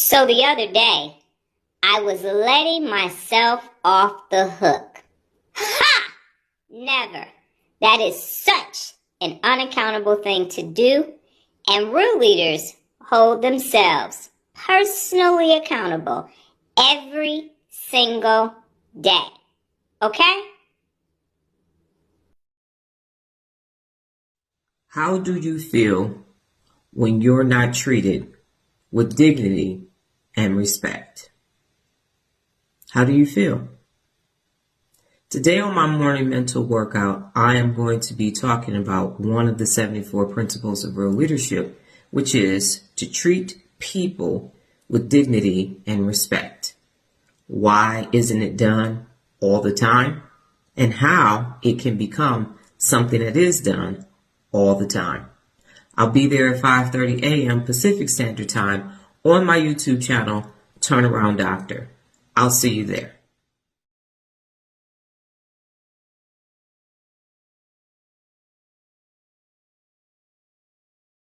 So the other day, I was letting myself off the hook. Ha! Never. That is such an unaccountable thing to do, and real leaders hold themselves personally accountable every single day. Okay? How do you feel when you're not treated with dignity and respect? How do you feel? Today on my morning mental workout, I am going to be talking about one of the 74 principles of real leadership, which is to treat people with dignity and respect. Why isn't it done all the time? And how it can become something that is done all the time. I'll be there at 5:30 a.m. Pacific Standard Time on my YouTube channel, Turnaround Doctor. I'll see you there.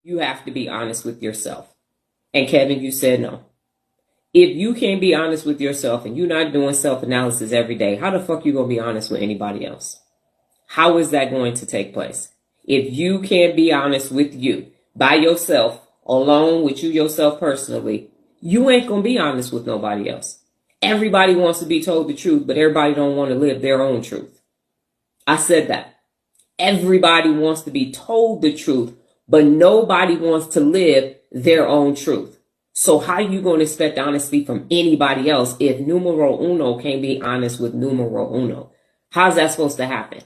You have to be honest with yourself. And Kevin, you said no. If you can't be honest with yourself and you're not doing self-analysis every day, how the fuck you going to be honest with anybody else? How is that going to take place? If you can't be honest with you by yourself, alone with you yourself personally, you ain't going to be honest with nobody else. Everybody wants to be told the truth, but everybody don't want to live their own truth. I said that. Everybody wants to be told the truth, but nobody wants to live their own truth. So how are you going to expect honesty from anybody else if numero uno can't be honest with numero uno? How's that supposed to happen?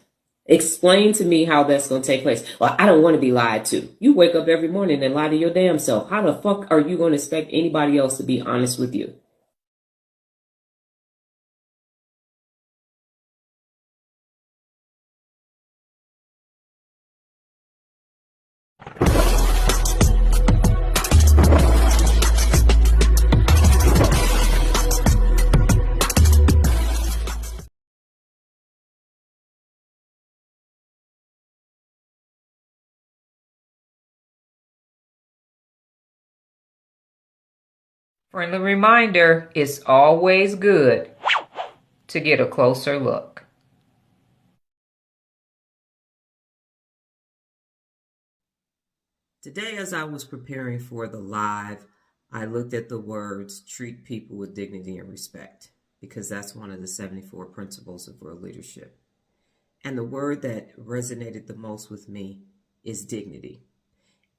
Explain to me how that's going to take place. Well, I don't want to be lied to. You wake up every morning and lie to your damn self. How the fuck are you going to expect anybody else to be honest with you? Friendly reminder, it's always good to get a closer look. Today, as I was preparing for the live, I looked at the words, treat people with dignity and respect, because that's one of the 74 principles of real leadership. And the word that resonated the most with me is dignity.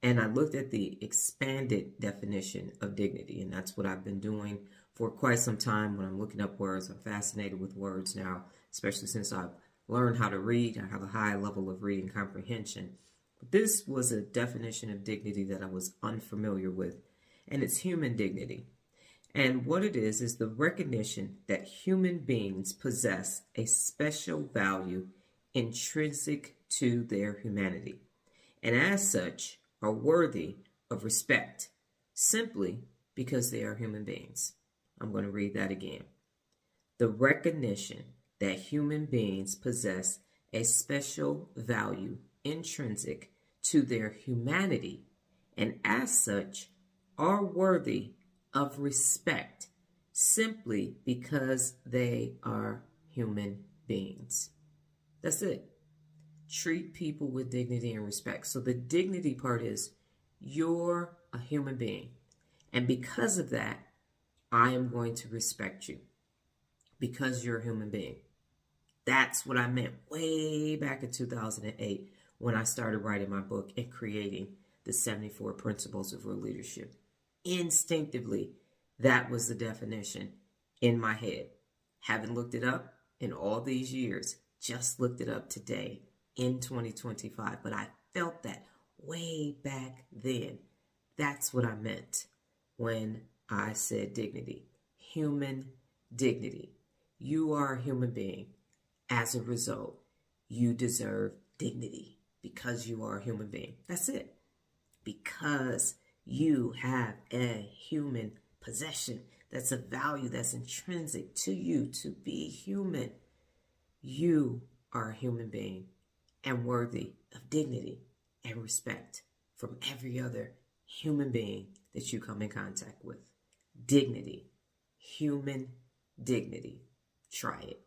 And I looked at the expanded definition of dignity, and that's what I've been doing for quite some time when I'm looking up words. I'm fascinated with words now, especially since I've learned how to read. I have a high level of reading comprehension. But this was a definition of dignity that I was unfamiliar with, and it's human dignity. And what it is the recognition that human beings possess a special value intrinsic to their humanity, and as such, are worthy of respect simply because they are human beings. I'm going to read that again. The recognition that human beings possess a special value intrinsic to their humanity and as such are worthy of respect simply because they are human beings. That's it. Treat people with dignity and respect. So the dignity part is you're a human being. And because of that, I am going to respect you because you're a human being. That's what I meant way back in 2008 when I started writing my book and creating the 74 principles of real leadership. Instinctively, that was the definition in my head. Haven't looked it up in all these years. Just looked it up today in 2025, but I felt that way back then. That's what I meant when I said dignity. Human dignity. You are a human being. As a result, you deserve dignity because you are a human being. That's it. Because you have a human possession that's a value that's intrinsic to you to be human. You are a human being and worthy of dignity and respect from every other human being that you come in contact with. dignity. Human dignity. Try it.